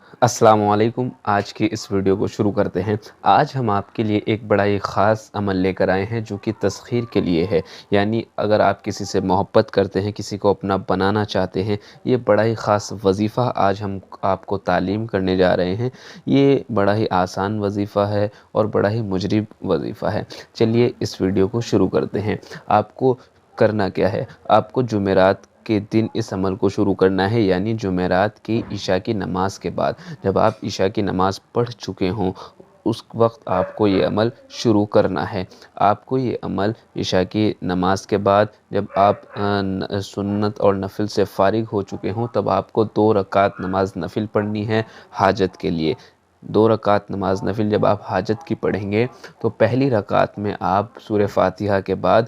السلام علیکم۔ آج کی اس ویڈیو کو شروع کرتے ہیں۔ آج ہم آپ کے لیے ایک بڑا ہی خاص عمل لے کر آئے ہیں جو کہ تسخیر کے لیے ہے، یعنی اگر آپ کسی سے محبت کرتے ہیں، کسی کو اپنا بنانا چاہتے ہیں، یہ بڑا ہی خاص وظیفہ آج ہم آپ کو تعلیم کرنے جا رہے ہیں۔ یہ بڑا ہی آسان وظیفہ ہے اور بڑا ہی مجرب وظیفہ ہے۔ چلیے اس ویڈیو کو شروع کرتے ہیں۔ آپ کو کرنا کیا ہے؟ آپ کو جمعرات کے دن اس عمل کو شروع کرنا ہے، یعنی جمعرات کی عشاء کی نماز کے بعد جب آپ عشاء کی نماز پڑھ چکے ہوں اس وقت آپ کو یہ عمل شروع کرنا ہے۔ آپ کو یہ عمل عشاء کی نماز کے بعد جب آپ سنت اور نفل سے فارغ ہو چکے ہوں تب آپ کو 2 رکعت نماز نفل پڑھنی ہے حاجت کے لیے۔ 2 رکعت نماز نفل جب آپ حاجت کی پڑھیں گے تو پہلی رکعت میں آپ سورہ فاتحہ کے بعد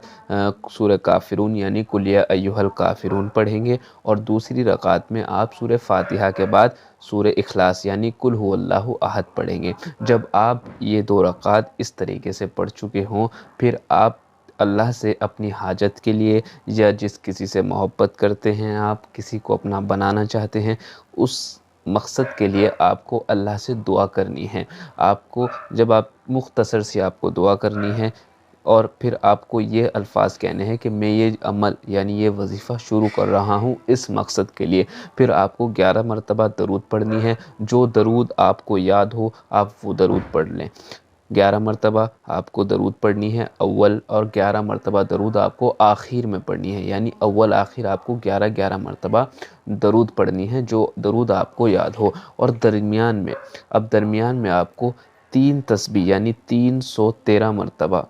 سورہ کافرون یعنی قل یا ایھا الکافرون پڑھیں گے، اور دوسری رکعت میں آپ سورہ فاتحہ کے بعد سورہ اخلاص یعنی قل ھو اللہ احد پڑھیں گے۔ جب آپ یہ 2 رکعت اس طریقے سے پڑھ چکے ہوں پھر آپ اللہ سے اپنی حاجت کے لیے یا جس کسی سے محبت کرتے ہیں، آپ کسی کو اپنا بنانا چاہتے ہیں، اس مقصد کے لیے آپ کو اللہ سے دعا کرنی ہے۔ آپ کو جب آپ مختصر سی آپ کو دعا کرنی ہے اور پھر آپ کو یہ الفاظ کہنے ہیں کہ میں یہ عمل یعنی یہ وظیفہ شروع کر رہا ہوں اس مقصد کے لیے۔ پھر آپ کو 11 مرتبہ درود پڑھنی ہے۔ جو درود آپ کو یاد ہو آپ وہ درود پڑھ لیں۔ 11 مرتبہ آپ کو درود پڑھنی ہے اول، اور 11 مرتبہ درود آپ کو آخر میں پڑھنی ہے، یعنی اول آخر آپ کو 11 مرتبہ درود پڑھنی ہے جو درود آپ کو یاد ہو۔ اور درمیان میں آپ کو 3 تسبیح یعنی 313 مرتبہ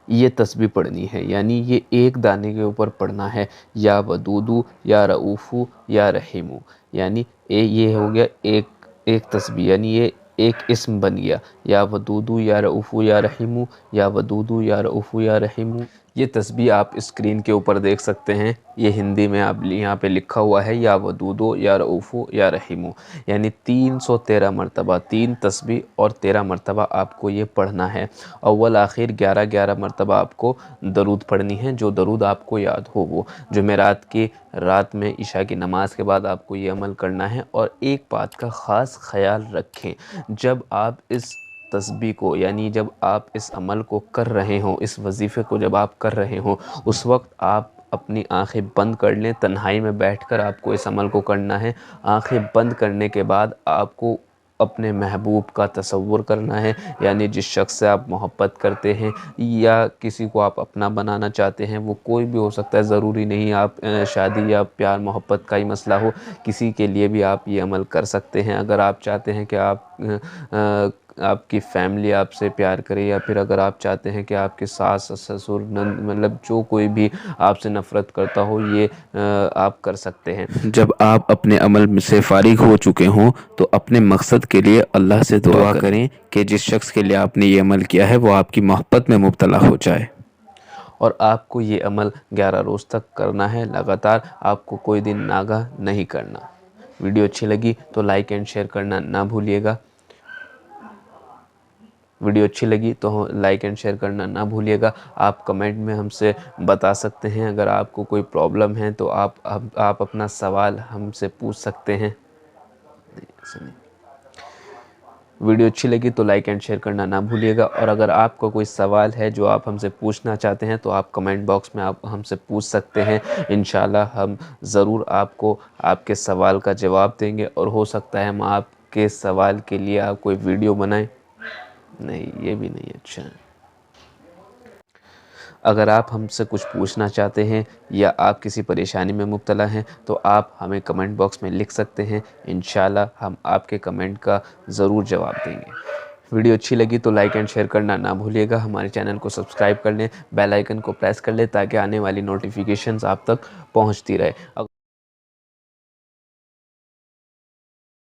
یہ تسبیح پڑھنی ہے، یعنی یہ ایک دانے کے اوپر پڑھنا ہے، یا ودودو یا رؤوفو یا رحیمو، یعنی یہ ہو گیا ایک تسبیح، یعنی یہ ایک اسم بن گیا، یا ودودو یا رؤوفو یا رحیمو، یا ودودو یا رؤوفو یا رحیمو۔ یہ تسبیح آپ اسکرین کے اوپر دیکھ سکتے ہیں، یہ ہندی میں آپ یہاں پہ لکھا ہوا ہے یا ودودو یا رؤوفو یا رحیمو، یعنی 313 مرتبہ 3 تسبیح اور 13 مرتبہ آپ کو یہ پڑھنا ہے۔ اول آخر 11 مرتبہ آپ کو درود پڑھنی ہے جو درود آپ کو یاد ہو وہ۔ جمعرات کی رات میں عشاء کی نماز کے بعد آپ کو یہ عمل کرنا ہے، اور ایک بات کا خاص خیال رکھیں، جب آپ اس تسبیح کو یعنی جب آپ اس عمل کو کر رہے ہوں، اس وظیفے کو جب آپ کر رہے ہوں، اس وقت آپ اپنی آنکھیں بند کر لیں، تنہائی میں بیٹھ کر آپ کو اس عمل کو کرنا ہے۔ آنکھیں بند کرنے کے بعد آپ کو اپنے محبوب کا تصور کرنا ہے، یعنی جس شخص سے آپ محبت کرتے ہیں یا کسی کو آپ اپنا بنانا چاہتے ہیں، وہ کوئی بھی ہو سکتا ہے، ضروری نہیں آپ شادی یا پیار محبت کا ہی مسئلہ ہو، کسی کے لیے بھی آپ یہ عمل کر سکتے ہیں۔ اگر آپ چاہتے ہیں کہ آپ کی فیملی آپ سے پیار کرے، یا پھر اگر آپ چاہتے ہیں کہ آپ کے ساس سسر نند مطلب جو کوئی بھی آپ سے نفرت کرتا ہو، یہ آپ کر سکتے ہیں۔ جب آپ اپنے عمل سے فارغ ہو چکے ہوں تو اپنے مقصد کے لیے اللہ سے دعا کریں کہ جس شخص کے لیے آپ نے یہ عمل کیا ہے وہ آپ کی محبت میں مبتلا ہو جائے۔ اور آپ کو یہ عمل 11 روز تک کرنا ہے لگاتار، آپ کو کوئی دن ناغہ نہیں کرنا۔ ویڈیو اچھی لگی تو لائک اینڈ شیئر کرنا نہ بھولیے گا۔ آپ کمنٹ میں ہم سے بتا سکتے ہیں، اگر آپ کو کوئی پرابلم ہے تو آپ اپنا سوال ہم سے پوچھ سکتے ہیں۔ ویڈیو اچھی لگی تو لائک اینڈ شیئر کرنا نہ بھولیے گا، اور اگر آپ کو کوئی سوال ہے جو آپ ہم سے پوچھنا چاہتے ہیں تو آپ کمنٹ باکس میں آپ ہم سے پوچھ سکتے ہیں۔ انشاءاللہ ہم ضرور آپ کو آپ کے سوال کا جواب دیں گے، اور ہو سکتا ہے ہم آپ کے سوال کے لیے آپ کوئی ویڈیو بنائیں۔ نہیں، یہ بھی نہیں اچھا ہے۔ اگر آپ ہم سے کچھ پوچھنا چاہتے ہیں یا آپ کسی پریشانی میں مبتلا ہیں تو آپ ہمیں کمنٹ باکس میں لکھ سکتے ہیں، انشاءاللہ ہم آپ کے کمنٹ کا ضرور جواب دیں گے۔ ویڈیو اچھی لگی تو لائک اینڈ شیئر کرنا نہ بھولیے گا، ہمارے چینل کو سبسکرائب کر لیں، بیل آئیکن کو پریس کر لیں تاکہ آنے والی نوٹیفیکیشنز آپ تک پہنچتی رہے۔